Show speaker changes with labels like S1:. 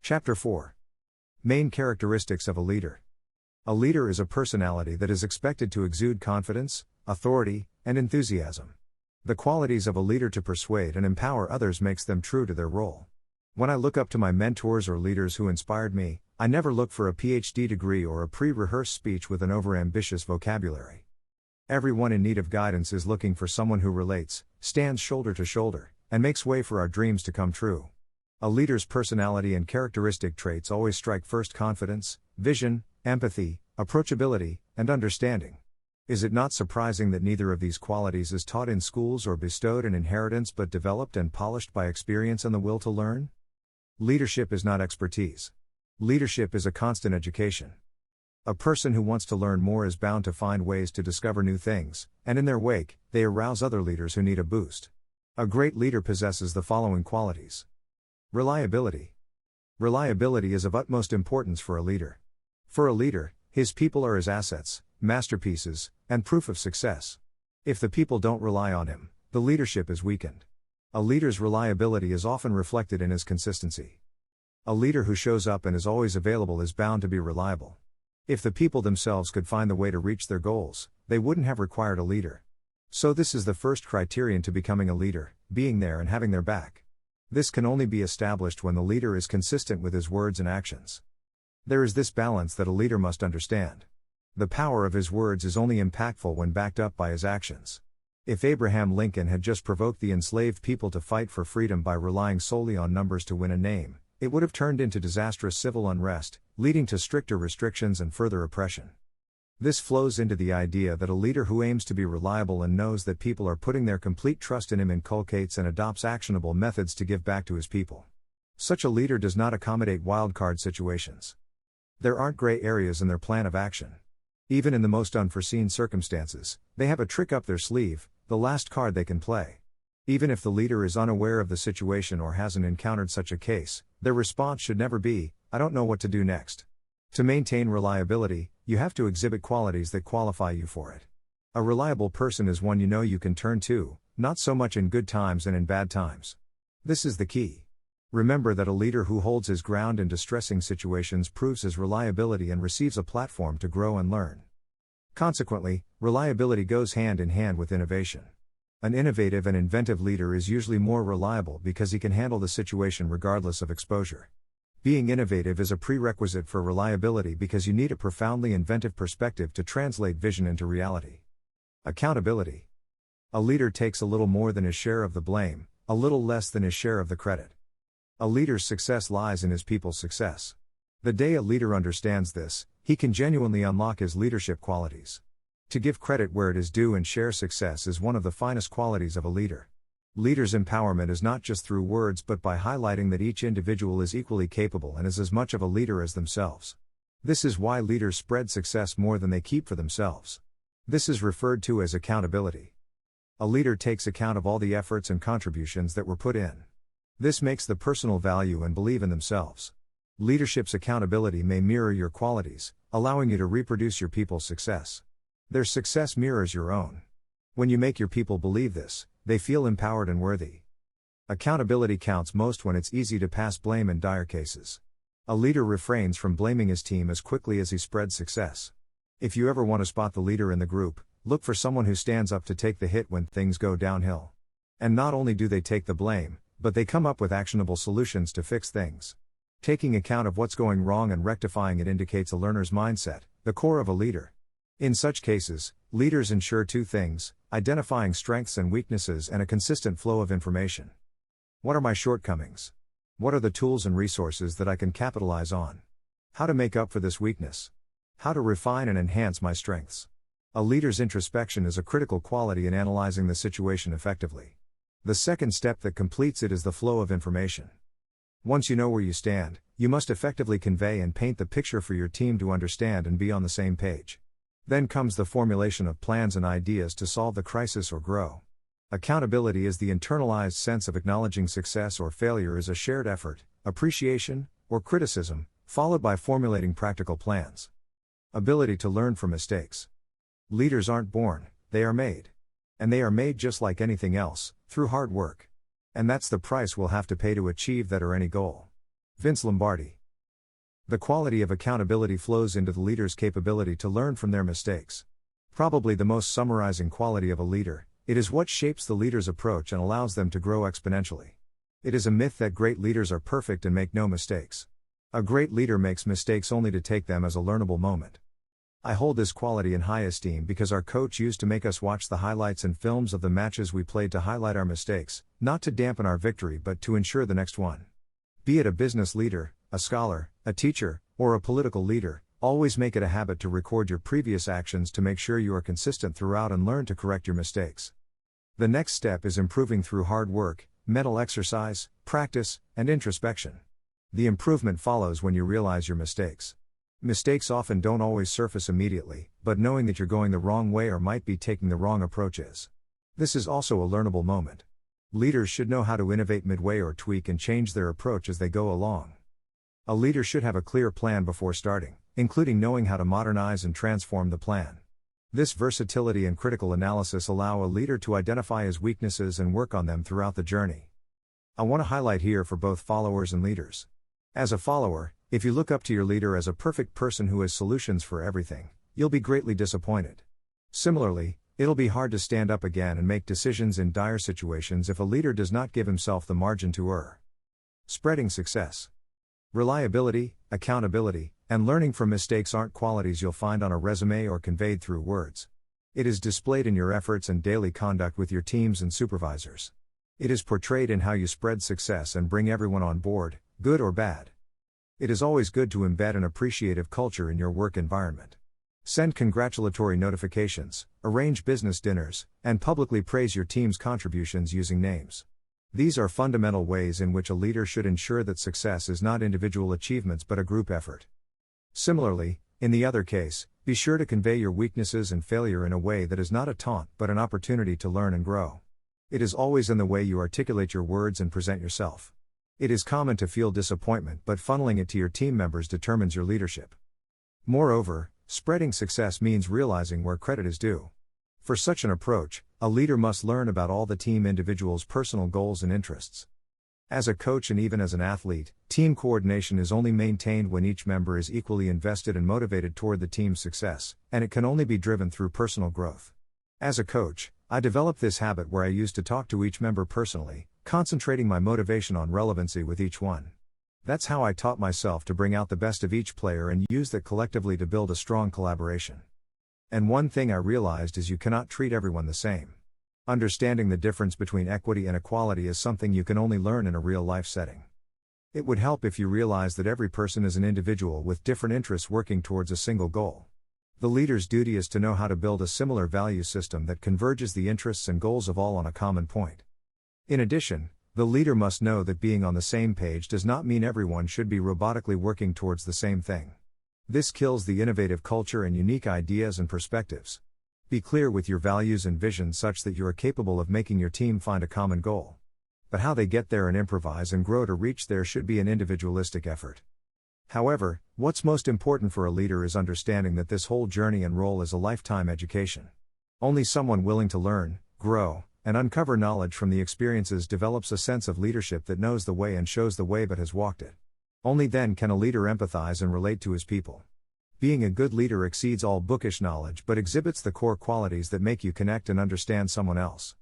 S1: Chapter 4. Main characteristics of a leader. A leader is a personality that is expected to exude confidence, authority, and enthusiasm. The qualities of a leader to persuade and empower others makes them true to their role. When I look up to my mentors or leaders who inspired me, I never look for a PhD degree or a pre-rehearsed speech with an overambitious vocabulary. Everyone in need of guidance is looking for someone who relates, stands shoulder to shoulder, and makes way for our dreams to come true. A leader's personality and characteristic traits always strike first: confidence, vision, empathy, approachability, and understanding. Is it not surprising that neither of these qualities is taught in schools or bestowed in inheritance but developed and polished by experience and the will to learn? Leadership is not expertise. Leadership is a constant education. A person who wants to learn more is bound to find ways to discover new things, and in their wake, they arouse other leaders who need a boost. A great leader possesses the following qualities. Reliability. Reliability is of utmost importance for a leader. For a leader, his people are his assets, masterpieces, and proof of success. If the people don't rely on him, the leadership is weakened. A leader's reliability is often reflected in his consistency. A leader who shows up and is always available is bound to be reliable. If the people themselves could find the way to reach their goals, they wouldn't have required a leader. So this is the first criterion to becoming a leader: being there and having their back. This can only be established when the leader is consistent with his words and actions. There is this balance that a leader must understand. The power of his words is only impactful when backed up by his actions. If Abraham Lincoln had just provoked the enslaved people to fight for freedom by relying solely on numbers to win a name, it would have turned into disastrous civil unrest, leading to stricter restrictions and further oppression. This flows into the idea that a leader who aims to be reliable and knows that people are putting their complete trust in him inculcates and adopts actionable methods to give back to his people. Such a leader does not accommodate wildcard situations. There aren't gray areas in their plan of action. Even in the most unforeseen circumstances, they have a trick up their sleeve, the last card they can play. Even if the leader is unaware of the situation or hasn't encountered such a case, their response should never be, "I don't know what to do next." To maintain reliability, you have to exhibit qualities that qualify you for it. A reliable person is one you know you can turn to, not so much in good times and in bad times. This is the key. Remember that a leader who holds his ground in distressing situations proves his reliability and receives a platform to grow and learn. Consequently, reliability goes hand in hand with innovation. An innovative and inventive leader is usually more reliable because he can handle the situation regardless of exposure. Being innovative is a prerequisite for reliability because you need a profoundly inventive perspective to translate vision into reality. Accountability. A leader takes a little more than his share of the blame, a little less than his share of the credit. A leader's success lies in his people's success. The day a leader understands this, he can genuinely unlock his leadership qualities. To give credit where it is due and share success is one of the finest qualities of a leader. Leaders' empowerment is not just through words but by highlighting that each individual is equally capable and is as much of a leader as themselves. This is why leaders spread success more than they keep for themselves. This is referred to as accountability. A leader takes account of all the efforts and contributions that were put in. This makes the personal value and believe in themselves. Leadership's accountability may mirror your qualities, allowing you to reproduce your people's success. Their success mirrors your own. When you make your people believe this, they feel empowered and worthy. Accountability counts most when it's easy to pass blame in dire cases. A leader refrains from blaming his team as quickly as he spreads success. If you ever want to spot the leader in the group, look for someone who stands up to take the hit when things go downhill. And not only do they take the blame, but they come up with actionable solutions to fix things. Taking account of what's going wrong and rectifying it indicates a learner's mindset, the core of a leader. In such cases, leaders ensure two things: identifying strengths and weaknesses and a consistent flow of information. What are my shortcomings? What are the tools and resources that I can capitalize on? How to make up for this weakness? How to refine and enhance my strengths? A leader's introspection is a critical quality in analyzing the situation effectively. The second step that completes it is the flow of information. Once you know where you stand, you must effectively convey and paint the picture for your team to understand and be on the same page. Then comes the formulation of plans and ideas to solve the crisis or grow. Accountability is the internalized sense of acknowledging success or failure as a shared effort, appreciation, or criticism, followed by formulating practical plans. Ability to learn from mistakes. Leaders aren't born, they are made. And they are made just like anything else, through hard work. And that's the price we'll have to pay to achieve that or any goal. Vince Lombardi. The quality of accountability flows into the leader's capability to learn from their mistakes. Probably the most summarizing quality of a leader, it is what shapes the leader's approach and allows them to grow exponentially. It is a myth that great leaders are perfect and make no mistakes. A great leader makes mistakes only to take them as a learnable moment. I hold this quality in high esteem because our coach used to make us watch the highlights and films of the matches we played to highlight our mistakes, not to dampen our victory but to ensure the next one. Be it a business leader, a scholar, a teacher, or a political leader, always make it a habit to record your previous actions to make sure you are consistent throughout and learn to correct your mistakes. The next step is improving through hard work, mental exercise, practice, and introspection. The improvement follows when you realize your mistakes. Mistakes often don't always surface immediately, but knowing that you're going the wrong way or might be taking the wrong approach is. This is also a learnable moment. Leaders should know how to innovate midway or tweak and change their approach as they go along. A leader should have a clear plan before starting, including knowing how to modernize and transform the plan. This versatility and critical analysis allow a leader to identify his weaknesses and work on them throughout the journey. I want to highlight here for both followers and leaders. As a follower, if you look up to your leader as a perfect person who has solutions for everything, you'll be greatly disappointed. Similarly, it'll be hard to stand up again and make decisions in dire situations if a leader does not give himself the margin to err. Spreading success. Reliability, accountability, and learning from mistakes aren't qualities you'll find on a resume or conveyed through words. It is displayed in your efforts and daily conduct with your teams and supervisors. It is portrayed in how you spread success and bring everyone on board, good or bad. It is always good to embed an appreciative culture in your work environment. Send congratulatory notifications, arrange business dinners, and publicly praise your team's contributions using names. These are fundamental ways in which a leader should ensure that success is not individual achievements but a group effort. Similarly, in the other case, be sure to convey your weaknesses and failure in a way that is not a taunt but an opportunity to learn and grow. It is always in the way you articulate your words and present yourself. It is common to feel disappointment, but funneling it to your team members determines your leadership. Moreover, spreading success means realizing where credit is due. For such an approach, a leader must learn about all the team individuals' personal goals and interests. As a coach and even as an athlete, team coordination is only maintained when each member is equally invested and motivated toward the team's success, and it can only be driven through personal growth. As a coach, I developed this habit where I used to talk to each member personally, concentrating my motivation on relevancy with each one. That's how I taught myself to bring out the best of each player and use that collectively to build a strong collaboration. And one thing I realized is you cannot treat everyone the same. Understanding the difference between equity and equality is something you can only learn in a real-life setting. It would help if you realize that every person is an individual with different interests working towards a single goal. The leader's duty is to know how to build a similar value system that converges the interests and goals of all on a common point. In addition, the leader must know that being on the same page does not mean everyone should be robotically working towards the same thing. This kills the innovative culture and unique ideas and perspectives. Be clear with your values and visions such that you are capable of making your team find a common goal. But how they get there and improvise and grow to reach there should be an individualistic effort. However, what's most important for a leader is understanding that this whole journey and role is a lifetime education. Only someone willing to learn, grow, and uncover knowledge from the experiences develops a sense of leadership that knows the way and shows the way but has walked it. Only then can a leader empathize and relate to his people. Being a good leader exceeds all bookish knowledge but exhibits the core qualities that make you connect and understand someone else.